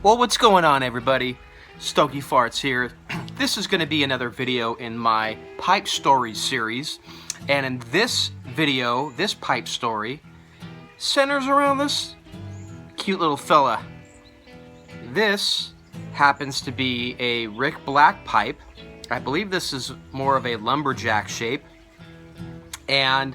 Well, what's going on, everybody? StogieFarts here. This is going to be another video in my pipe stories series, and in this video, this pipe story centers around this cute little fella. This happens to be a Rick Black pipe. I believe this is more of a lumberjack shape, and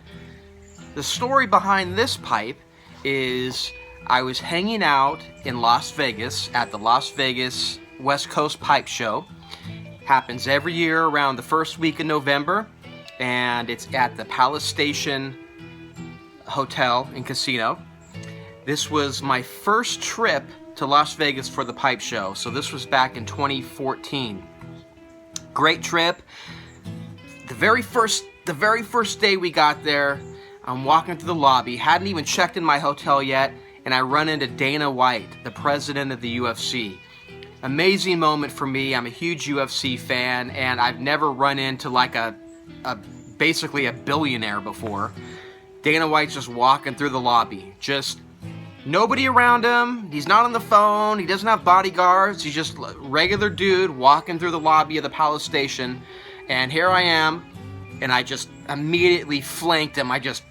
the story behind this pipe is I was hanging out in Las Vegas at the Las Vegas West Coast Pipe Show. Happens every year around the first week in November, and it's at the Palace Station Hotel and Casino. This was my first trip to Las Vegas for the pipe show, so this was back in 2014. Great trip. The very first day we got there, I'm walking through the lobby, hadn't even checked in my hotel yet, and I run into Dana White, the president of the UFC. Amazing moment for me. I'm a huge UFC fan, and I've never run into like basically a billionaire before. Dana White's just walking through the lobby. Just nobody around him. He's not on the phone. He doesn't have bodyguards. He's just a regular dude walking through the lobby of the Palace Station. And here I am, and I just immediately flanked him. I just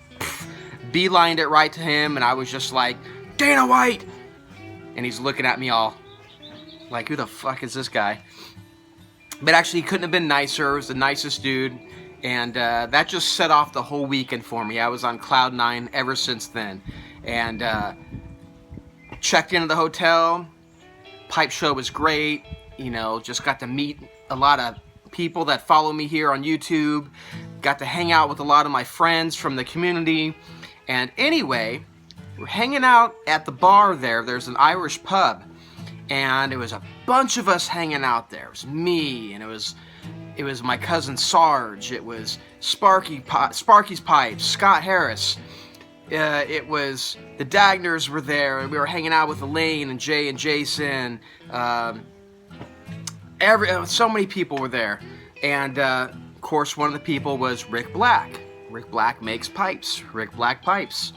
beelined it right to him, and I was just like, Dana White! And he's looking at me all like, who the fuck is this guy? But actually, he couldn't have been nicer. He was the nicest dude. And that just set off the whole weekend for me. I was on cloud nine ever since then. And checked into the hotel. Pipe show was great. You know, just got to meet a lot of people that follow me here on YouTube. Got to hang out with a lot of my friends from the community. And anyway, we're hanging out at the bar there. There's an Irish pub. And it was a bunch of us hanging out there. It was me, and it was my cousin Sarge. It was Sparky's Pipes, Scott Harris. It was the Dagners were there, and we were hanging out with Elaine and Jay and Jason. So many people were there. And of course, one of the people was Rick Black. Rick Black makes pipes. Rick Black pipes.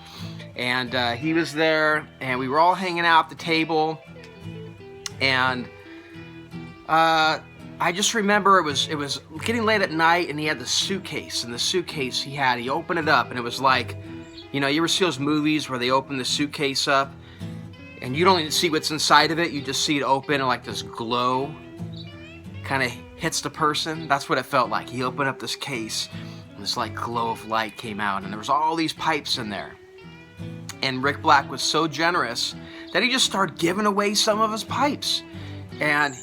And he was there, and we were all hanging out at the table. And I just remember it was getting late at night, and he had the suitcase. And the suitcase he opened it up, and it was like, you know, you ever see those movies where they open the suitcase up, and you don't even see what's inside of it, you just see it open, and like this glow kind of hits the person. That's what it felt like. He opened up this case, and this like glow of light came out, and there was all these pipes in there. And Rick Black was so generous that he just started giving away some of his pipes. And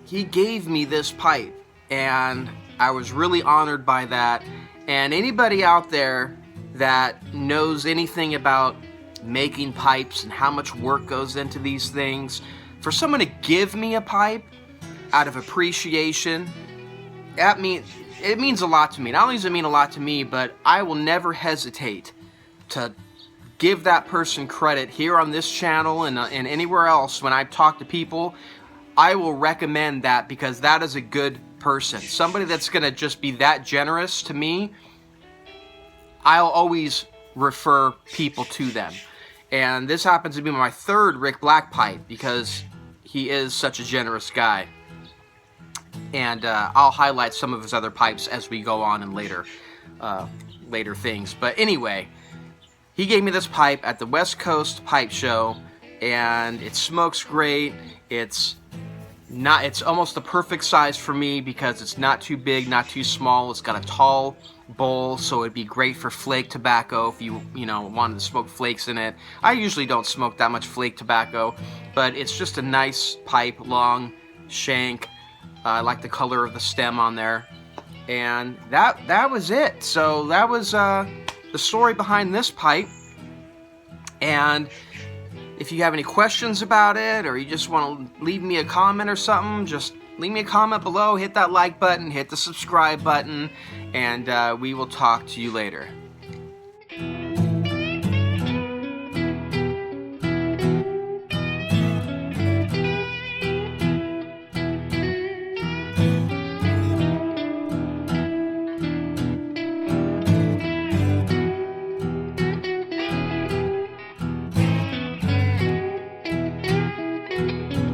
he gave me this pipe, and I was really honored by that. And anybody out there that knows anything about making pipes and how much work goes into these things, for someone to give me a pipe out of appreciation, it means a lot to me. Not only does it mean a lot to me, but I will never hesitate to give that person credit here on this channel and anywhere else. When I talk to people, I will recommend that, because that is a good person. Somebody that's going to just be that generous to me, I'll always refer people to them. And this happens to be my third Rick Black pipe, because he is such a generous guy. And I'll highlight some of his other pipes as we go on in later things. But anyway, he gave me this pipe at the West Coast Pipe Show, and it smokes great. It's almost the perfect size for me, because it's not too big, not too small. It's got a tall bowl, so it'd be great for flake tobacco if you wanted to smoke flakes in it. I usually don't smoke that much flake tobacco, but it's just a nice pipe, long shank. I like the color of the stem on there. And that was it. So that was the story behind this pipe. And if you have any questions about it, or you just want to leave me a comment or something, just leave me a comment below, hit that like button, hit the subscribe button, and we will talk to you later.